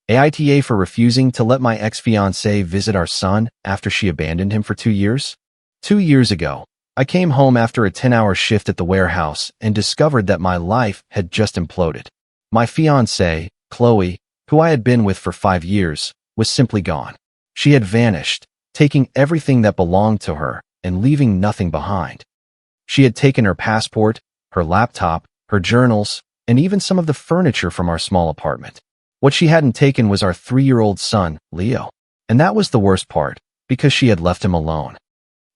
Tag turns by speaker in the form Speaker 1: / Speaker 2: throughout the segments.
Speaker 1: AITA for refusing to let my ex-fiancée visit our son after she abandoned him for 2 years? 2 years ago, I came home after a 10-hour shift at the warehouse and discovered that my life had just imploded. My fiancée, Chloe, who I had been with for 5 years, was simply gone. She had vanished, taking everything that belonged to her and leaving nothing behind. She had taken her passport, her laptop, her journals, and even some of the furniture from our small apartment. What she hadn't taken was our 3-year-old son, Leo. And that was the worst part, because she had left him alone.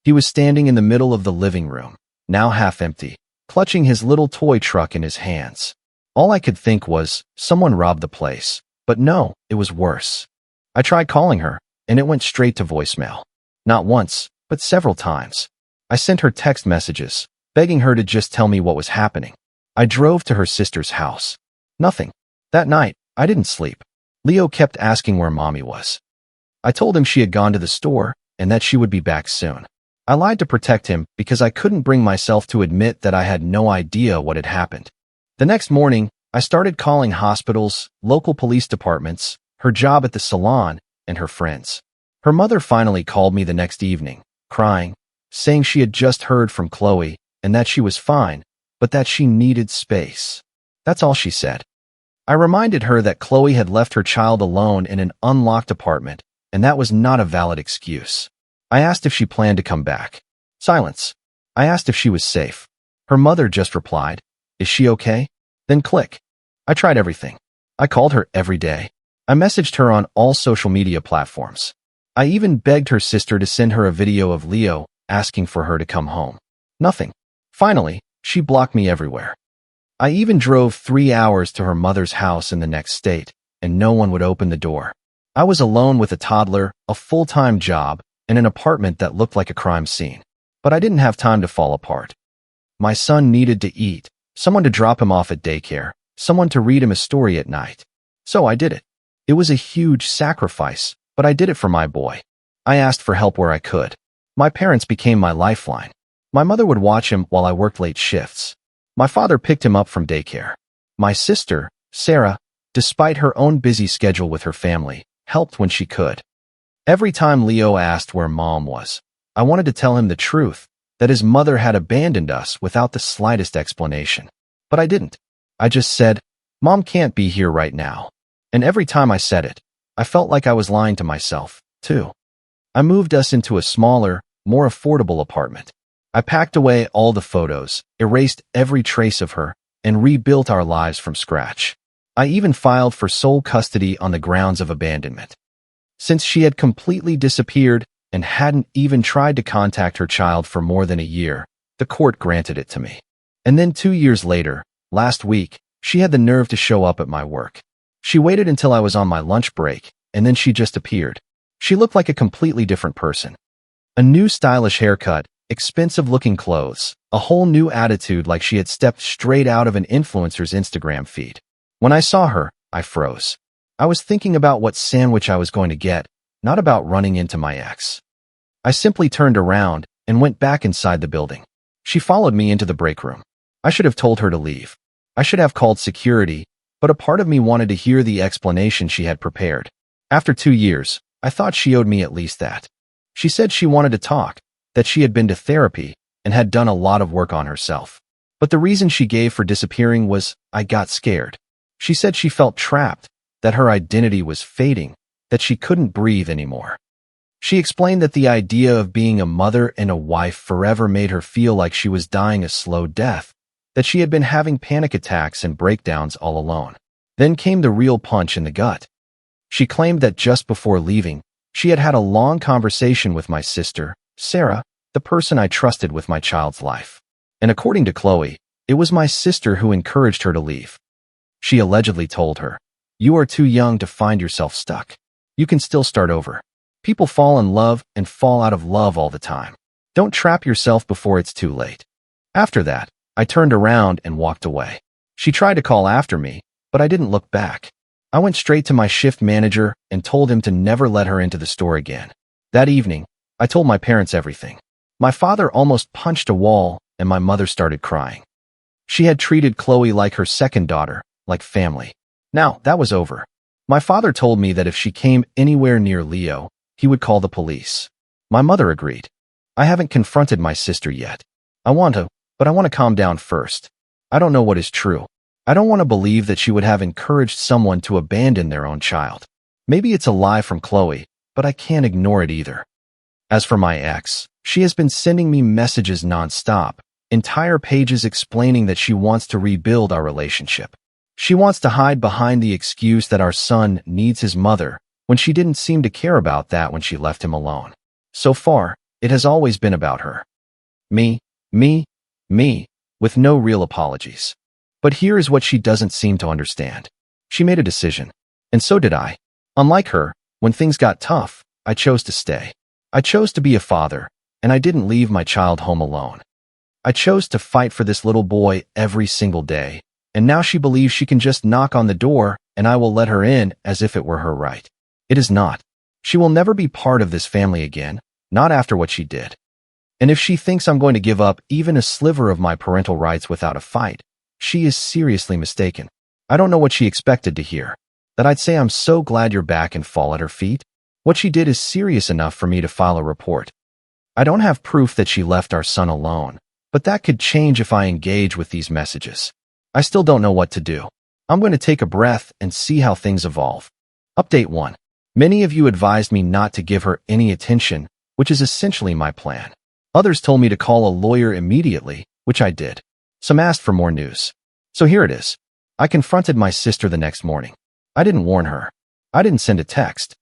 Speaker 1: He was standing in the middle of the living room, now half empty, clutching his little toy truck in his hands. All I could think was, someone robbed the place. But no, it was worse. I tried calling her, and it went straight to voicemail. Not once, but several times. I sent her text messages, begging her to just tell me what was happening. I drove to her sister's house. Nothing. That night, I didn't sleep. Leo kept asking where Mommy was. I told him she had gone to the store and that she would be back soon. I lied to protect him because I couldn't bring myself to admit that I had no idea what had happened. The next morning, I started calling hospitals, local police departments, her job at the salon, and her friends. Her mother finally called me the next evening, crying, saying she had just heard from Chloe and that she was fine, but that she needed space. That's all she said. I reminded her that Chloe had left her child alone in an unlocked apartment, and that was not a valid excuse. I asked if she planned to come back. Silence. I asked if she was safe. Her mother just replied, "Is she okay?" Then click. I tried everything. I called her every day. I messaged her on all social media platforms. I even begged her sister to send her a video of Leo, asking for her to come home. Nothing. Finally, she blocked me everywhere. I even drove 3 hours to her mother's house in the next state, and no one would open the door. I was alone with a toddler, a full-time job, and an apartment that looked like a crime scene. But I didn't have time to fall apart. My son needed to eat, someone to drop him off at daycare, someone to read him a story at night. So I did it. It was a huge sacrifice, but I did it for my boy. I asked for help where I could. My parents became my lifeline. My mother would watch him while I worked late shifts. My father picked him up from daycare. My sister, Sarah, despite her own busy schedule with her family, helped when she could. Every time Leo asked where Mom was, I wanted to tell him the truth, that his mother had abandoned us without the slightest explanation. But I didn't. I just said, "Mom can't be here right now." And every time I said it, I felt like I was lying to myself, too. I moved us into a smaller, more affordable apartment. I packed away all the photos, erased every trace of her, and rebuilt our lives from scratch. I even filed for sole custody on the grounds of abandonment. Since she had completely disappeared and hadn't even tried to contact her child for more than a year, the court granted it to me. And then 2 years later, last week, she had the nerve to show up at my work. She waited until I was on my lunch break, and then she just appeared. She looked like a completely different person. A new stylish haircut, expensive-looking clothes, a whole new attitude like she had stepped straight out of an influencer's Instagram feed. When I saw her, I froze. I was thinking about what sandwich I was going to get, not about running into my ex. I simply turned around and went back inside the building. She followed me into the break room. I should have told her to leave. I should have called security, but a part of me wanted to hear the explanation she had prepared. After 2 years, I thought she owed me at least that. She said she wanted to talk, that she had been to therapy and had done a lot of work on herself. But the reason she gave for disappearing was, I got scared. She said she felt trapped, that her identity was fading, that she couldn't breathe anymore. She explained that the idea of being a mother and a wife forever made her feel like she was dying a slow death, that she had been having panic attacks and breakdowns all alone. Then came the real punch in the gut. She claimed that just before leaving, she had had a long conversation with my sister, Sarah, the person I trusted with my child's life. And according to Chloe, it was my sister who encouraged her to leave. She allegedly told her, "You are too young to find yourself stuck. You can still start over. People fall in love and fall out of love all the time. Don't trap yourself before it's too late." After that, I turned around and walked away. She tried to call after me, but I didn't look back. I went straight to my shift manager and told him to never let her into the store again. That evening, I told my parents everything. My father almost punched a wall, and my mother started crying. She had treated Chloe like her second daughter, like family. Now, that was over. My father told me that if she came anywhere near Leo, he would call the police. My mother agreed. I haven't confronted my sister yet. I want to, but I want to calm down first. I don't know what is true. I don't want to believe that she would have encouraged someone to abandon their own child. Maybe it's a lie from Chloe, but I can't ignore it either. As for my ex, she has been sending me messages nonstop, entire pages explaining that she wants to rebuild our relationship. She wants to hide behind the excuse that our son needs his mother, when she didn't seem to care about that when she left him alone. So far, it has always been about her. Me, with no real apologies. But here is what she doesn't seem to understand. She made a decision, and so did I. Unlike her, when things got tough, I chose to stay. I chose to be a father, and I didn't leave my child home alone. I chose to fight for this little boy every single day, and now she believes she can just knock on the door and I will let her in as if it were her right. It is not. She will never be part of this family again, not after what she did. And if she thinks I'm going to give up even a sliver of my parental rights without a fight, she is seriously mistaken. I don't know what she expected to hear. That I'd say I'm so glad you're back and fall at her feet? What she did is serious enough for me to file a report. I don't have proof that she left our son alone, but that could change if I engage with these messages. I still don't know what to do. I'm going to take a breath and see how things evolve. Update 1. Many of you advised me not to give her any attention, which is essentially my plan. Others told me to call a lawyer immediately, which I did. Some asked for more news. So here it is. I confronted my sister the next morning. I didn't warn her. I didn't send a text.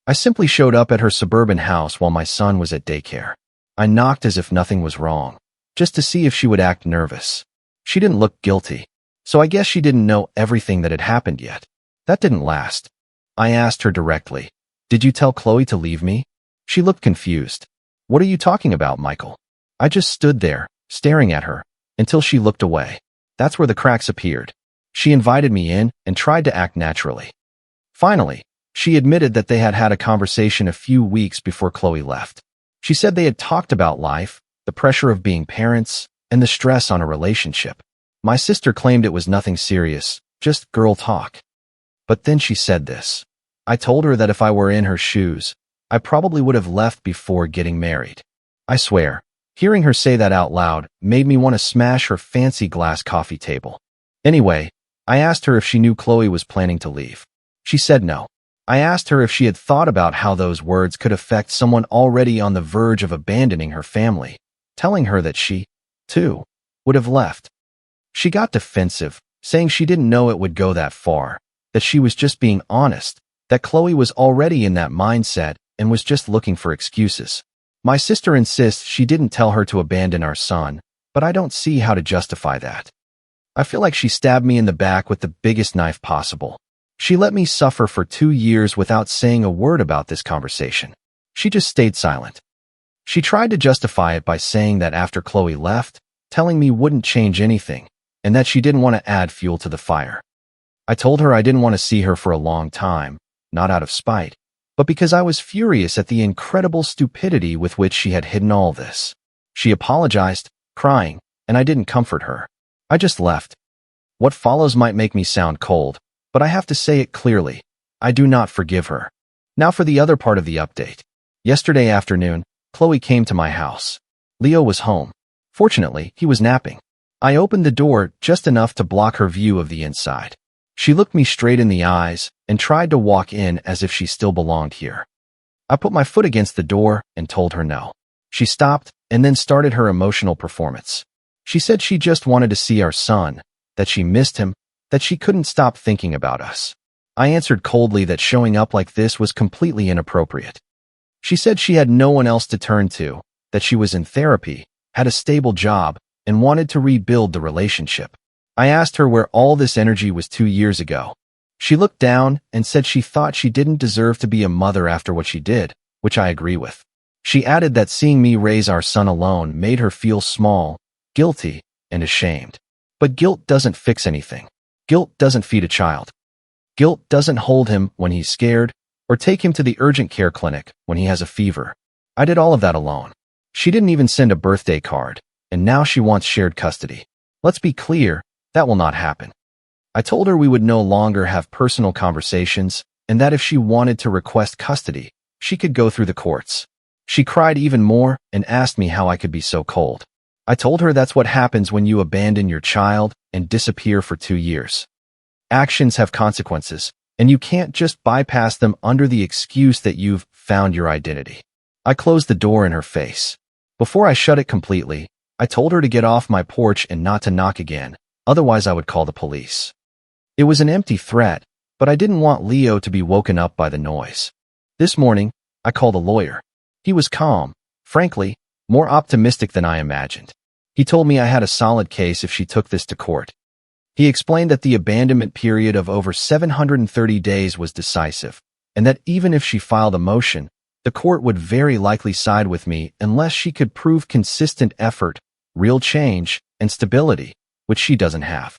Speaker 1: I simply showed up at her suburban house while my son was at daycare. I knocked as if nothing was wrong, just to see if she would act nervous. She didn't look guilty, so I guess she didn't know everything that had happened yet. That didn't last. I asked her directly, "Did you tell Chloe to leave me?" She looked confused. "What are you talking about, Michael?" I just stood there, staring at her, until she looked away. That's where the cracks appeared. She invited me in and tried to act naturally. Finally, she admitted that they had had a conversation a few weeks before Chloe left. She said they had talked about life, the pressure of being parents, and the stress on a relationship. My sister claimed it was nothing serious, just girl talk. But then she said this. I told her that if I were in her shoes, I probably would have left before getting married. I swear, hearing her say that out loud made me want to smash her fancy glass coffee table. Anyway, I asked her if she knew Chloe was planning to leave. She said no. I asked her if she had thought about how those words could affect someone already on the verge of abandoning her family, telling her that she, too, would have left. She got defensive, saying she didn't know it would go that far, that she was just being honest, that Chloe was already in that mindset and was just looking for excuses. My sister insists she didn't tell her to abandon our son, but I don't see how to justify that. I feel like she stabbed me in the back with the biggest knife possible. She let me suffer for 2 years without saying a word about this conversation. She just stayed silent. She tried to justify it by saying that after Chloe left, telling me wouldn't change anything, and that she didn't want to add fuel to the fire. I told her I didn't want to see her for a long time, not out of spite, but because I was furious at the incredible stupidity with which she had hidden all this. She apologized, crying, and I didn't comfort her. I just left. What follows might make me sound cold, but I have to say it clearly. I do not forgive her. Now for the other part of the update. Yesterday afternoon, Chloe came to my house. Leo was home. Fortunately, he was napping. I opened the door just enough to block her view of the inside. She looked me straight in the eyes and tried to walk in as if she still belonged here. I put my foot against the door and told her no. She stopped and then started her emotional performance. She said she just wanted to see our son, that she missed him, that she couldn't stop thinking about us. I answered coldly that showing up like this was completely inappropriate. She said she had no one else to turn to, that she was in therapy, had a stable job, and wanted to rebuild the relationship. I asked her where all this energy was 2 years ago. She looked down and said she thought she didn't deserve to be a mother after what she did, which I agree with. She added that seeing me raise our son alone made her feel small, guilty, and ashamed. But guilt doesn't fix anything. Guilt doesn't feed a child. Guilt doesn't hold him when he's scared or take him to the urgent care clinic when he has a fever. I did all of that alone. She didn't even send a birthday card, and now she wants shared custody. Let's be clear, that will not happen. I told her we would no longer have personal conversations and that if she wanted to request custody, she could go through the courts. She cried even more and asked me how I could be so cold. I told her that's what happens when you abandon your child and disappear for 2 years. Actions have consequences, and you can't just bypass them under the excuse that you've found your identity. I closed the door in her face. Before I shut it completely, I told her to get off my porch and not to knock again, otherwise I would call the police. It was an empty threat, but I didn't want Leo to be woken up by the noise. This morning, I called a lawyer. He was calm, frankly, more optimistic than I imagined. He told me I had a solid case if she took this to court. He explained that the abandonment period of over 730 days was decisive, and that even if she filed a motion, the court would very likely side with me unless she could prove consistent effort, real change, and stability, which she doesn't have.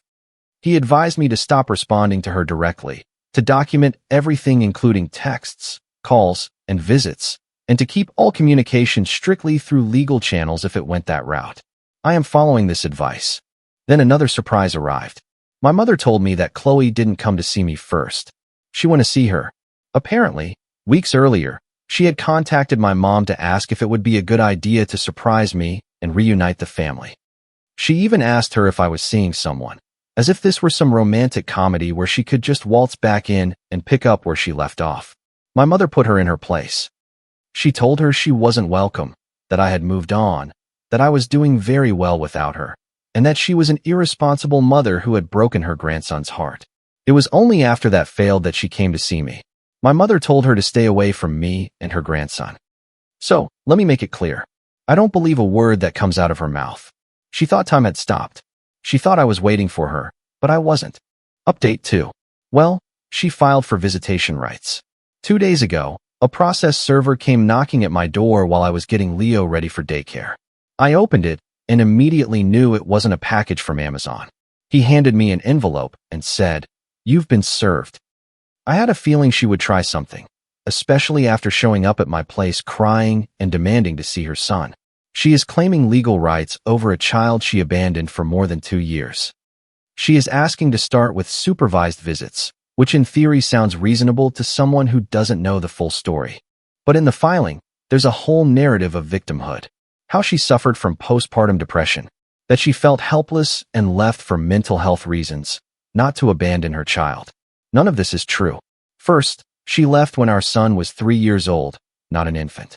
Speaker 1: He advised me to stop responding to her directly, to document everything including texts, calls, and visits, and to keep all communication strictly through legal channels if it went that route. I am following this advice. Then another surprise arrived. My mother told me that Chloe didn't come to see me first. She went to see her. Apparently, weeks earlier, she had contacted my mom to ask if it would be a good idea to surprise me and reunite the family. She even asked her if I was seeing someone, as if this were some romantic comedy where she could just waltz back in and pick up where she left off. My mother put her in her place. She told her she wasn't welcome, that I had moved on, that I was doing very well without her, and that she was an irresponsible mother who had broken her grandson's heart. It was only after that failed that she came to see me. My mother told her to stay away from me and her grandson. So, let me make it clear. I don't believe a word that comes out of her mouth. She thought time had stopped. She thought I was waiting for her, but I wasn't. Update 2. Well, she filed for visitation rights. 2 days ago, a process server came knocking at my door while I was getting Leo ready for daycare. I opened it and immediately knew it wasn't a package from Amazon. He handed me an envelope and said, "You've been served." I had a feeling she would try something, especially after showing up at my place crying and demanding to see her son. She is claiming legal rights over a child she abandoned for more than 2 years. She is asking to start with supervised visits, which in theory sounds reasonable to someone who doesn't know the full story. But in the filing, there's a whole narrative of victimhood. How she suffered from postpartum depression, that she felt helpless and left for mental health reasons, not to abandon her child. None of this is true. First, she left when our son was 3 years old, not an infant.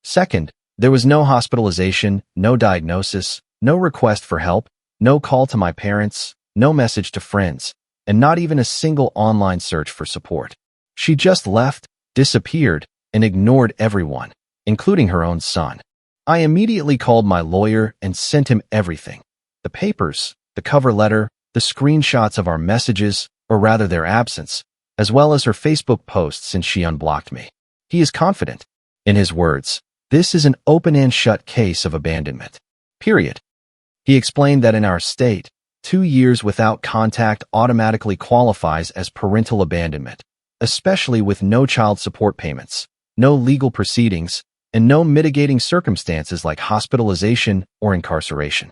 Speaker 1: Second, there was no hospitalization, no diagnosis, no request for help, no call to my parents, no message to friends, and not even a single online search for support. She just left, disappeared, and ignored everyone, including her own son. I immediately called my lawyer and sent him everything. The papers, the cover letter, the screenshots of our messages, or rather their absence, as well as her Facebook posts since she unblocked me. He is confident. In his words, this is an open and shut case of abandonment. Period. He explained that in our state, 2 years without contact automatically qualifies as parental abandonment, especially with no child support payments, no legal proceedings, and no mitigating circumstances like hospitalization or incarceration.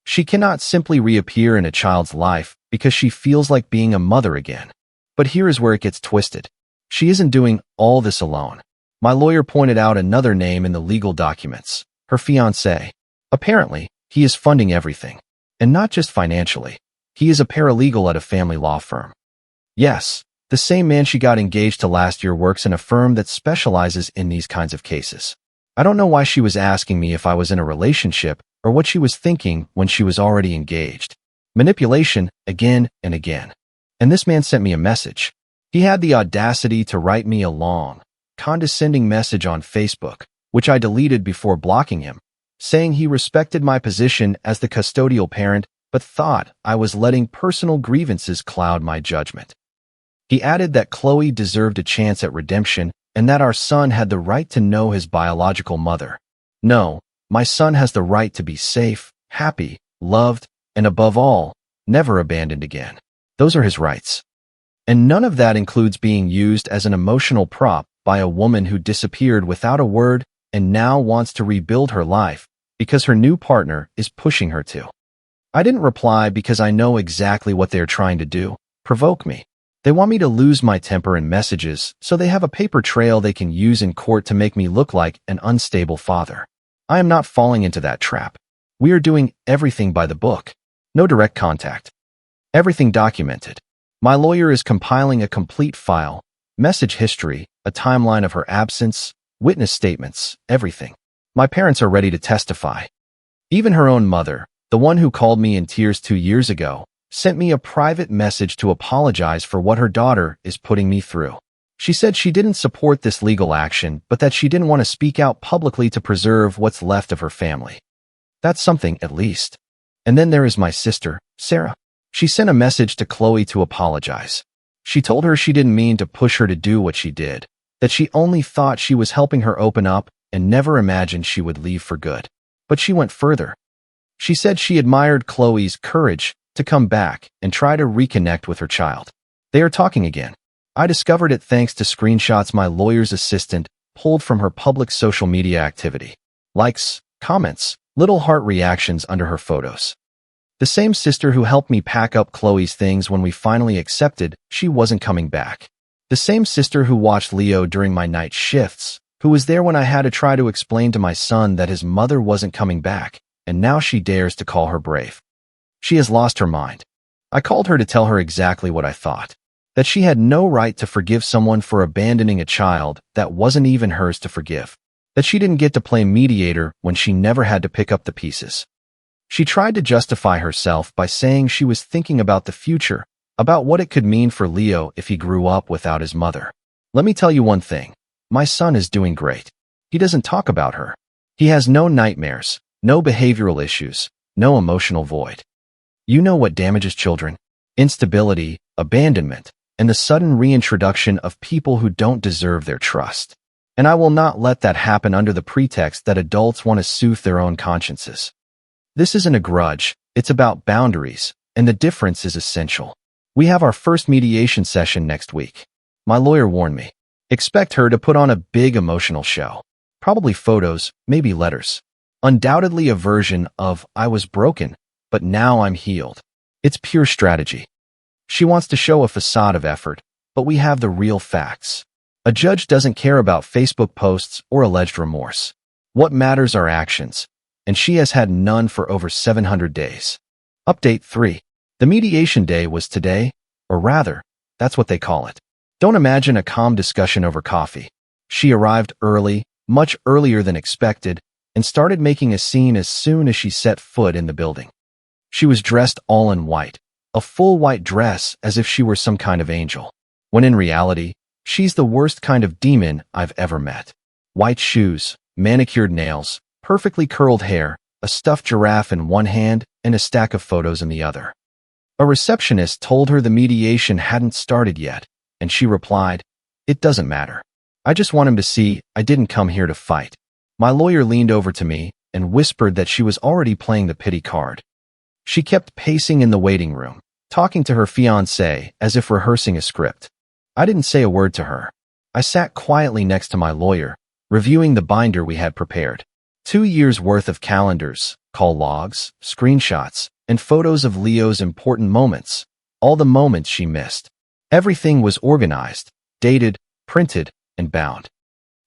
Speaker 1: She cannot simply reappear in a child's life because she feels like being a mother again. But here is where it gets twisted. She isn't doing all this alone. My lawyer pointed out another name in the legal documents, her fiancé. Apparently, he is funding everything. And not just financially. He is a paralegal at a family law firm. Yes, the same man she got engaged to last year works in a firm that specializes in these kinds of cases. I don't know why she was asking me if I was in a relationship or what she was thinking when she was already engaged. Manipulation, again and again. And this man sent me a message. He had the audacity to write me a long, condescending message on Facebook, which I deleted before blocking him, saying he respected my position as the custodial parent but thought I was letting personal grievances cloud my judgment. He added that Chloe deserved a chance at redemption and that our son had the right to know his biological mother. No, my son has the right to be safe, happy, loved, and above all, never abandoned again. Those are his rights. And none of that includes being used as an emotional prop by a woman who disappeared without a word and now wants to rebuild her life because her new partner is pushing her to. I didn't reply because I know exactly what they're trying to do, provoke me. They want me to lose my temper in messages, so they have a paper trail they can use in court to make me look like an unstable father. I am not falling into that trap. We are doing everything by the book. No direct contact. Everything documented. My lawyer is compiling a complete file, message history, a timeline of her absence, witness statements, everything. My parents are ready to testify. Even her own mother, the one who called me in tears 2 years ago, sent me a private message to apologize for what her daughter is putting me through. She said she didn't support this legal action, but that she didn't want to speak out publicly to preserve what's left of her family. That's something, at least. And then there is my sister, Sarah. She sent a message to Chloe to apologize. She told her she didn't mean to push her to do what she did, that she only thought she was helping her open up and never imagined she would leave for good. But she went further. She said she admired Chloe's courage to come back and try to reconnect with her child. They are talking again. I discovered it thanks to screenshots my lawyer's assistant pulled from her public social media activity. Likes, comments, little heart reactions under her photos. The same sister who helped me pack up Chloe's things when we finally accepted she wasn't coming back. The same sister who watched Leo during my night shifts, who was there when I had to try to explain to my son that his mother wasn't coming back, and now she dares to call her brave. She has lost her mind. I called her to tell her exactly what I thought, that she had no right to forgive someone for abandoning a child that wasn't even hers to forgive, that she didn't get to play mediator when she never had to pick up the pieces. She tried to justify herself by saying she was thinking about the future, about what it could mean for Leo if he grew up without his mother. Let me tell you one thing. My son is doing great. He doesn't talk about her. He has no nightmares, no behavioral issues, no emotional void. You know what damages children? Instability, abandonment, and the sudden reintroduction of people who don't deserve their trust. And I will not let that happen under the pretext that adults want to soothe their own consciences. This isn't a grudge, it's about boundaries, and the difference is essential. We have our first mediation session next week. My lawyer warned me. Expect her to put on a big emotional show. Probably photos, maybe letters. Undoubtedly a version of, I was broken, but now I'm healed. It's pure strategy. She wants to show a facade of effort, but we have the real facts. A judge doesn't care about Facebook posts or alleged remorse. What matters are actions, and she has had none for over 700 days. Update 3. The mediation day was today, or rather, that's what they call it. Don't imagine a calm discussion over coffee. She arrived early, much earlier than expected, and started making a scene as soon as she set foot in the building. She was dressed all in white, a full white dress as if she were some kind of angel, when in reality, she's the worst kind of demon I've ever met. White shoes, manicured nails, perfectly curled hair, a stuffed giraffe in one hand and a stack of photos in the other. A receptionist told her the mediation hadn't started yet, and she replied, "It doesn't matter. I just want him to see I didn't come here to fight." My lawyer leaned over to me and whispered that she was already playing the pity card. She kept pacing in the waiting room, talking to her fiancé as if rehearsing a script. I didn't say a word to her. I sat quietly next to my lawyer, reviewing the binder we had prepared. 2 years' worth of calendars, call logs, screenshots, and photos of Leo's important moments, all the moments she missed. Everything was organized, dated, printed, and bound.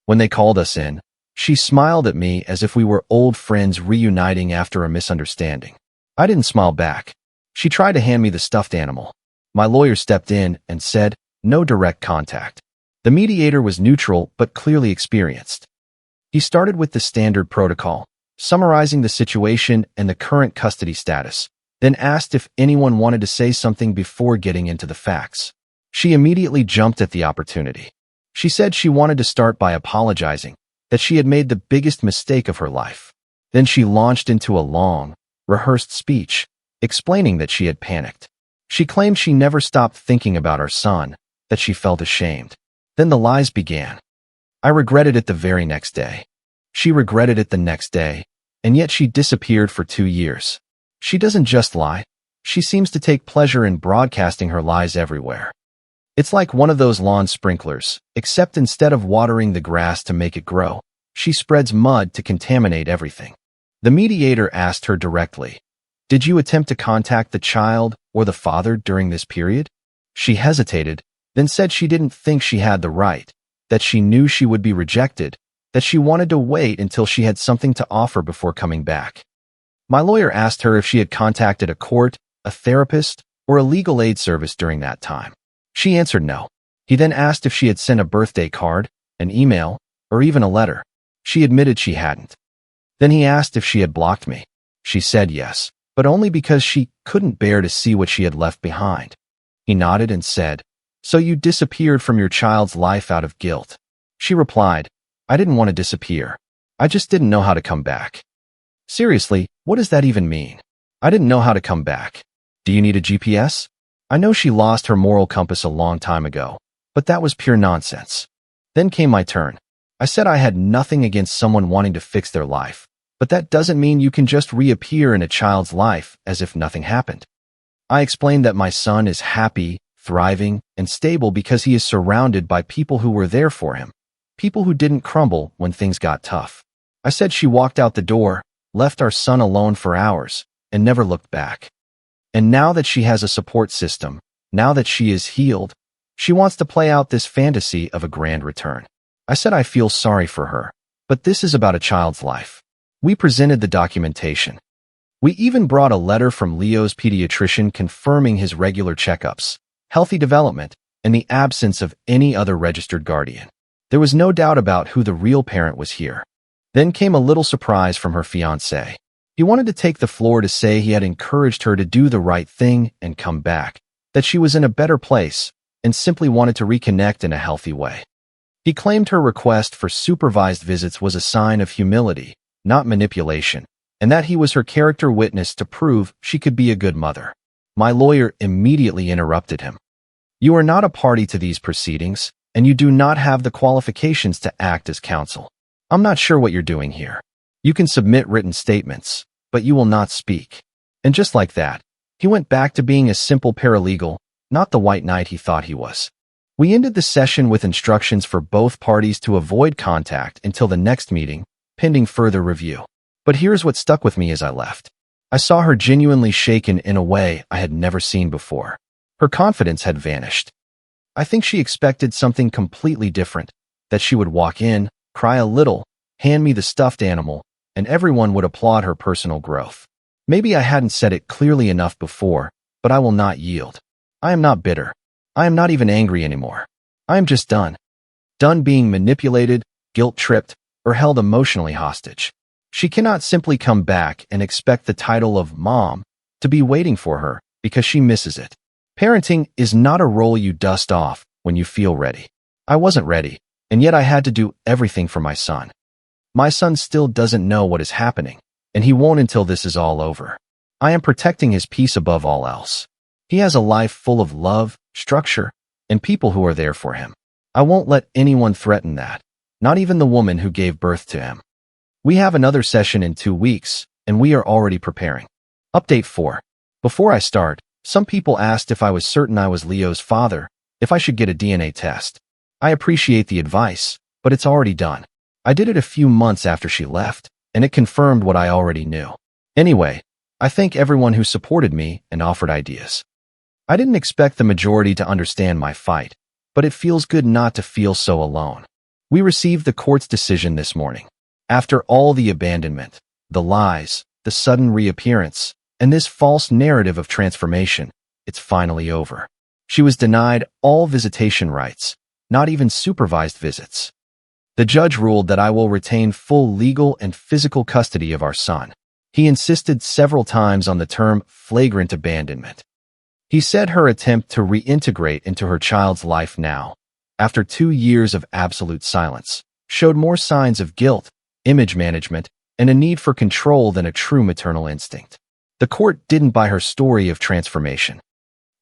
Speaker 1: When they called us in, she smiled at me as if we were old friends reuniting after a misunderstanding. I didn't smile back. She tried to hand me the stuffed animal. My lawyer stepped in and said, "No direct contact." The mediator was neutral but clearly experienced. He started with the standard protocol, summarizing the situation and the current custody status, then asked if anyone wanted to say something before getting into the facts. She immediately jumped at the opportunity. She said she wanted to start by apologizing, that she had made the biggest mistake of her life. Then she launched into a long, rehearsed speech, explaining that she had panicked. She claimed she never stopped thinking about our son, that she felt ashamed. Then the lies began. I regretted it the very next day. She regretted it the next day, and yet she disappeared for 2 years. She doesn't just lie. She seems to take pleasure in broadcasting her lies everywhere. It's like one of those lawn sprinklers, except instead of watering the grass to make it grow, she spreads mud to contaminate everything. The mediator asked her directly, "Did you attempt to contact the child or the father during this period?" She hesitated, then said she didn't think she had the right, that she knew she would be rejected, that she wanted to wait until she had something to offer before coming back. My lawyer asked her if she had contacted a court, a therapist, or a legal aid service during that time. She answered no. He then asked if she had sent a birthday card, an email, or even a letter. She admitted she hadn't. Then he asked if she had blocked me. She said yes, but only because she couldn't bear to see what she had left behind. He nodded and said, "So you disappeared from your child's life out of guilt?" She replied, "I didn't want to disappear. I just didn't know how to come back." Seriously, what does that even mean? I didn't know how to come back. Do you need a GPS? I know she lost her moral compass a long time ago, but that was pure nonsense. Then came my turn. I said I had nothing against someone wanting to fix their life, but that doesn't mean you can just reappear in a child's life as if nothing happened. I explained that my son is happy, thriving, and stable because he is surrounded by people who were there for him, people who didn't crumble when things got tough. I said she walked out the door, left our son alone for hours, and never looked back. And now that she has a support system, now that she is healed, she wants to play out this fantasy of a grand return. I said I feel sorry for her, but this is about a child's life. We presented the documentation. We even brought a letter from Leo's pediatrician confirming his regular checkups, healthy development, and the absence of any other registered guardian. There was no doubt about who the real parent was here. Then came a little surprise from her fiancé. He wanted to take the floor to say he had encouraged her to do the right thing and come back, that she was in a better place, and simply wanted to reconnect in a healthy way. He claimed her request for supervised visits was a sign of humility, not manipulation, and that he was her character witness to prove she could be a good mother. My lawyer immediately interrupted him. "You are not a party to these proceedings, and you do not have the qualifications to act as counsel. I'm not sure what you're doing here. You can submit written statements, but you will not speak." And just like that, he went back to being a simple paralegal, not the white knight he thought he was. We ended the session with instructions for both parties to avoid contact until the next meeting, pending further review. But here's what stuck with me as I left. I saw her genuinely shaken in a way I had never seen before. Her confidence had vanished. I think she expected something completely different, that she would walk in, cry a little, hand me the stuffed animal, and everyone would applaud her personal growth. Maybe I hadn't said it clearly enough before, but I will not yield. I am not bitter. I am not even angry anymore. I am just done. Done being manipulated, guilt-tripped, or held emotionally hostage. She cannot simply come back and expect the title of mom to be waiting for her because she misses it. Parenting is not a role you dust off when you feel ready. I wasn't ready, and yet I had to do everything for my son. My son still doesn't know what is happening, and he won't until this is all over. I am protecting his peace above all else. He has a life full of love, structure, and people who are there for him. I won't let anyone threaten that, not even the woman who gave birth to him. We have another session in 2 weeks, and we are already preparing. Update 4. Before I start, some people asked if I was certain I was Leo's father, if I should get a DNA test. I appreciate the advice, but it's already done. I did it a few months after she left, and it confirmed what I already knew. Anyway, I thank everyone who supported me and offered ideas. I didn't expect the majority to understand my fight, but it feels good not to feel so alone. We received the court's decision this morning. After all the abandonment, the lies, the sudden reappearance, and this false narrative of transformation, it's finally over. She was denied all visitation rights, not even supervised visits. The judge ruled that I will retain full legal and physical custody of our son. He insisted several times on the term flagrant abandonment. He said her attempt to reintegrate into her child's life now, after 2 years of absolute silence, showed more signs of guilt, image management, and a need for control than a true maternal instinct. The court didn't buy her story of transformation.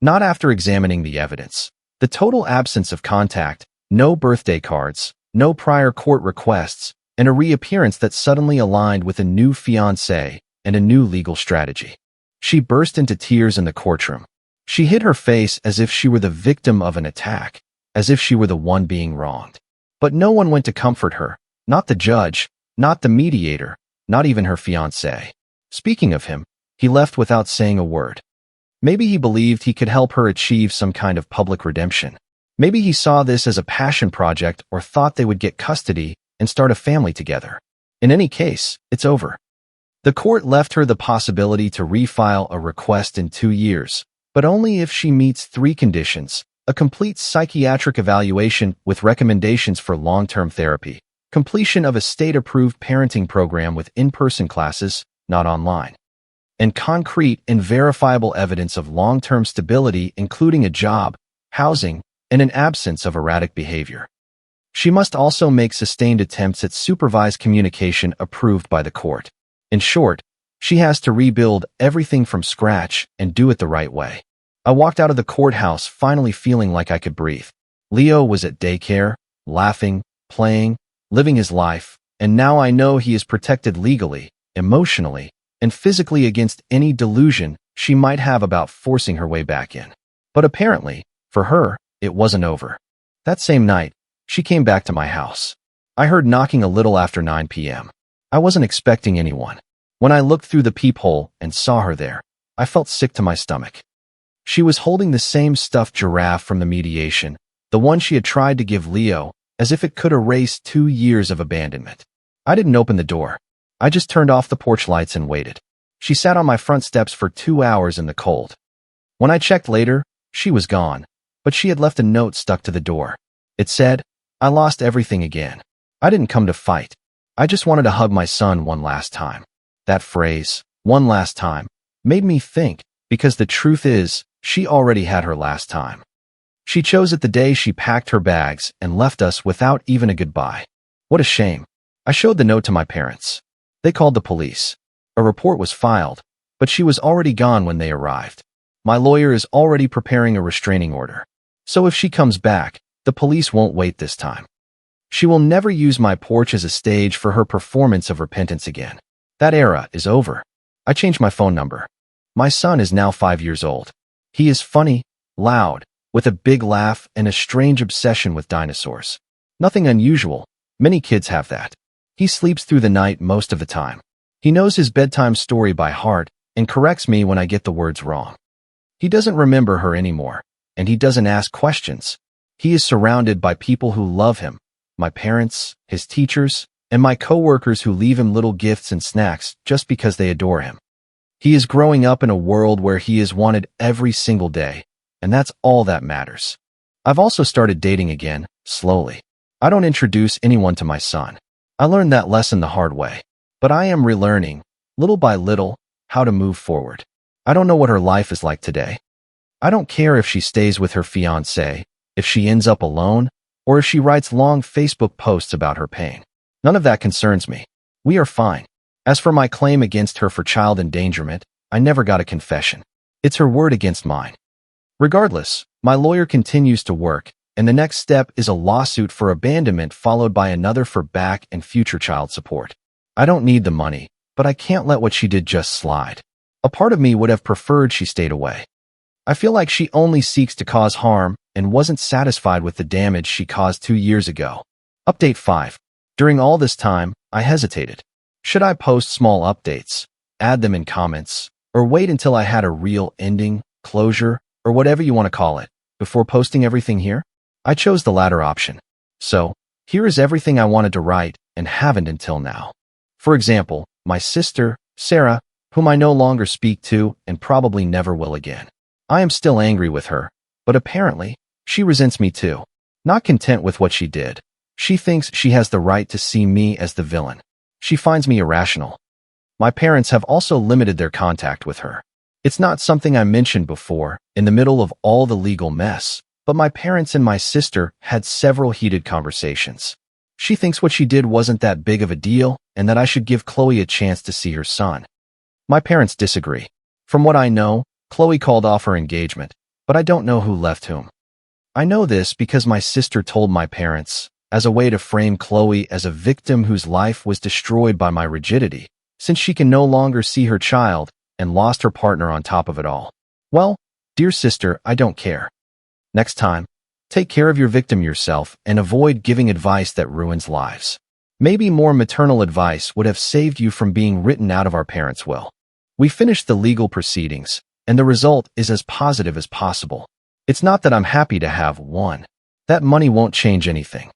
Speaker 1: Not after examining the evidence. The total absence of contact, no birthday cards, no prior court requests, and a reappearance that suddenly aligned with a new fiancé and a new legal strategy. She burst into tears in the courtroom. She hid her face as if she were the victim of an attack, as if she were the one being wronged. But no one went to comfort her, not the judge, not the mediator, not even her fiancé. Speaking of him, he left without saying a word. Maybe he believed he could help her achieve some kind of public redemption. Maybe he saw this as a passion project or thought they would get custody and start a family together. In any case, it's over. The court left her the possibility to refile a request in 2 years, but only if she meets 3 conditions: a complete psychiatric evaluation with recommendations for long-term therapy, completion of a state-approved parenting program with in-person classes, not online, and concrete and verifiable evidence of long-term stability, including a job, housing, and an absence of erratic behavior. She must also make sustained attempts at supervised communication approved by the court. In short, she has to rebuild everything from scratch and do it the right way. I walked out of the courthouse finally feeling like I could breathe. Leo was at daycare, laughing, playing, living his life, and now I know he is protected legally, emotionally, and physically against any delusion she might have about forcing her way back in. But apparently, for her, it wasn't over. That same night, she came back to my house. I heard knocking a little after 9 p.m. I wasn't expecting anyone. When I looked through the peephole and saw her there, I felt sick to my stomach. She was holding the same stuffed giraffe from the mediation, the one she had tried to give Leo, as if it could erase 2 years of abandonment. I didn't open the door. I just turned off the porch lights and waited. She sat on my front steps for 2 hours in the cold. When I checked later, she was gone, but she had left a note stuck to the door. It said, "I lost everything again. I didn't come to fight. I just wanted to hug my son one last time." That phrase, "one last time," made me think, because the truth is, she already had her last time. She chose it the day she packed her bags and left us without even a goodbye. What a shame. I showed the note to my parents. They called the police. A report was filed, but she was already gone when they arrived. My lawyer is already preparing a restraining order. So if she comes back, the police won't wait this time. She will never use my porch as a stage for her performance of repentance again. That era is over. I changed my phone number. My son is now 5 years old. He is funny, loud, with a big laugh and a strange obsession with dinosaurs. Nothing unusual. Many kids have that. He sleeps through the night most of the time. He knows his bedtime story by heart and corrects me when I get the words wrong. He doesn't remember her anymore, and he doesn't ask questions. He is surrounded by people who love him, my parents, his teachers, and my coworkers who leave him little gifts and snacks just because they adore him. He is growing up in a world where he is wanted every single day, and that's all that matters. I've also started dating again, slowly. I don't introduce anyone to my son. I learned that lesson the hard way. But I am relearning, little by little, how to move forward. I don't know what her life is like today. I don't care if she stays with her fiancé, if she ends up alone, or if she writes long Facebook posts about her pain. None of that concerns me. We are fine. As for my claim against her for child endangerment, I never got a confession. It's her word against mine. Regardless, my lawyer continues to work, and the next step is a lawsuit for abandonment followed by another for back and future child support. I don't need the money, but I can't let what she did just slide. A part of me would have preferred she stayed away. I feel like she only seeks to cause harm and wasn't satisfied with the damage she caused 2 years ago. Update 5. During all this time, I hesitated. Should I post small updates, add them in comments, or wait until I had a real ending, closure, or whatever you want to call it, before posting everything here? I chose the latter option. So, here is everything I wanted to write and haven't until now. For example, my sister, Sarah, whom I no longer speak to and probably never will again. I am still angry with her, but apparently, she resents me too. Not content with what she did, she thinks she has the right to see me as the villain. She finds me irrational. My parents have also limited their contact with her. It's not something I mentioned before, in the middle of all the legal mess, but my parents and my sister had several heated conversations. She thinks what she did wasn't that big of a deal and that I should give Chloe a chance to see her son. My parents disagree. From what I know, Chloe called off her engagement, but I don't know who left whom. I know this because my sister told my parents, as a way to frame Chloe as a victim whose life was destroyed by my rigidity, since she can no longer see her child and lost her partner on top of it all. Well, dear sister, I don't care. Next time, take care of your victim yourself and avoid giving advice that ruins lives. Maybe more maternal advice would have saved you from being written out of our parents' will. We finished the legal proceedings, and the result is as positive as possible. It's not that I'm happy to have one. That money won't change anything.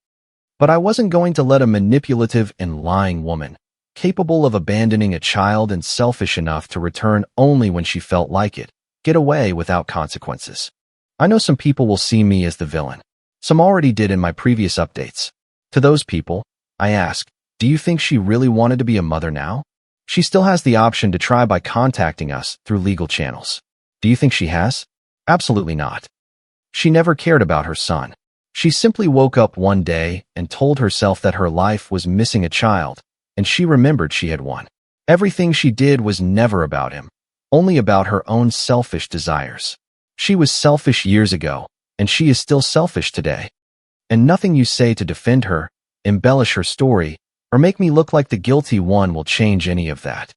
Speaker 1: But I wasn't going to let a manipulative and lying woman, capable of abandoning a child and selfish enough to return only when she felt like it, get away without consequences. I know some people will see me as the villain. Some already did in my previous updates. To those people, I ask, do you think she really wanted to be a mother now? She still has the option to try by contacting us through legal channels. Do you think she has? Absolutely not. She never cared about her son. She simply woke up one day and told herself that her life was missing a child, and she remembered she had one. Everything she did was never about him, only about her own selfish desires. She was selfish years ago, and she is still selfish today. And nothing you say to defend her, embellish her story, or make me look like the guilty one will change any of that.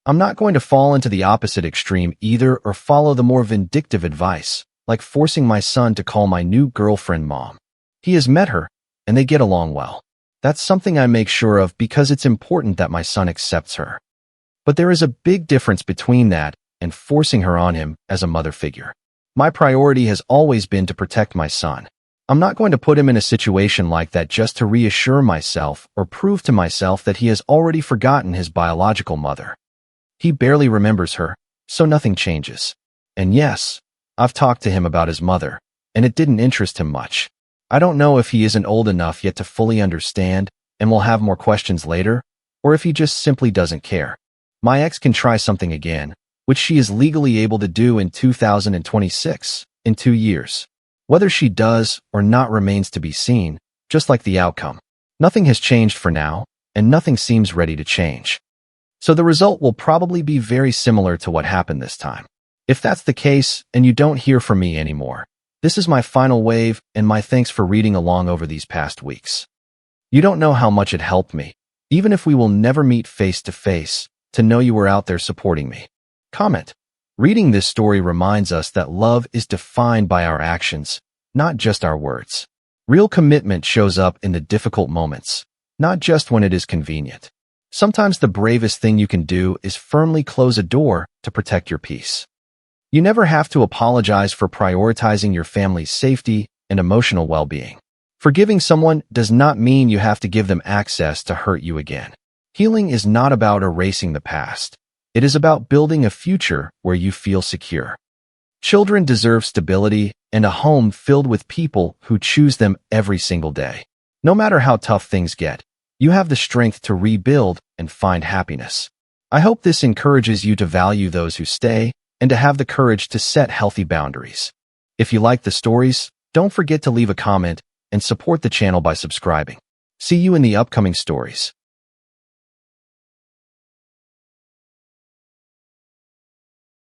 Speaker 1: I'm not going to fall into the opposite extreme either or follow the more vindictive advice, like forcing my son to call my new girlfriend mom. He has met her, and they get along well. That's something I make sure of because it's important that my son accepts her. But there is a big difference between that and forcing her on him as a mother figure. My priority has always been to protect my son. I'm not going to put him in a situation like that just to reassure myself or prove to myself that he has already forgotten his biological mother. He barely remembers her, so nothing changes. And yes, I've talked to him about his mother, and it didn't interest him much. I don't know if he isn't old enough yet to fully understand and will have more questions later, or if he just simply doesn't care. My ex can try something again, which she is legally able to do in 2026, in 2 years. Whether she does or not remains to be seen, just like the outcome. Nothing has changed for now, and nothing seems ready to change. So the result will probably be very similar to what happened this time. If that's the case and you don't hear from me anymore, this is my final wave and my thanks for reading along over these past weeks. You don't know how much it helped me, even if we will never meet face to face, to know you were out there supporting me. Comment. Reading this story reminds us that love is defined by our actions, not just our words. Real commitment shows up in the difficult moments, not just when it is convenient. Sometimes the bravest thing you can do is firmly close a door to protect your peace. You never have to apologize for prioritizing your family's safety and emotional well-being. Forgiving someone does not mean you have to give them access to hurt you again. Healing is not about erasing the past. It is about building a future where you feel secure. Children deserve stability and a home filled with people who choose them every single day. No matter how tough things get, you have the strength to rebuild and find happiness. I hope this encourages you to value those who stay and to have the courage to set healthy boundaries. If you like the stories, don't forget to leave a comment and support the channel by subscribing. See you in the upcoming stories.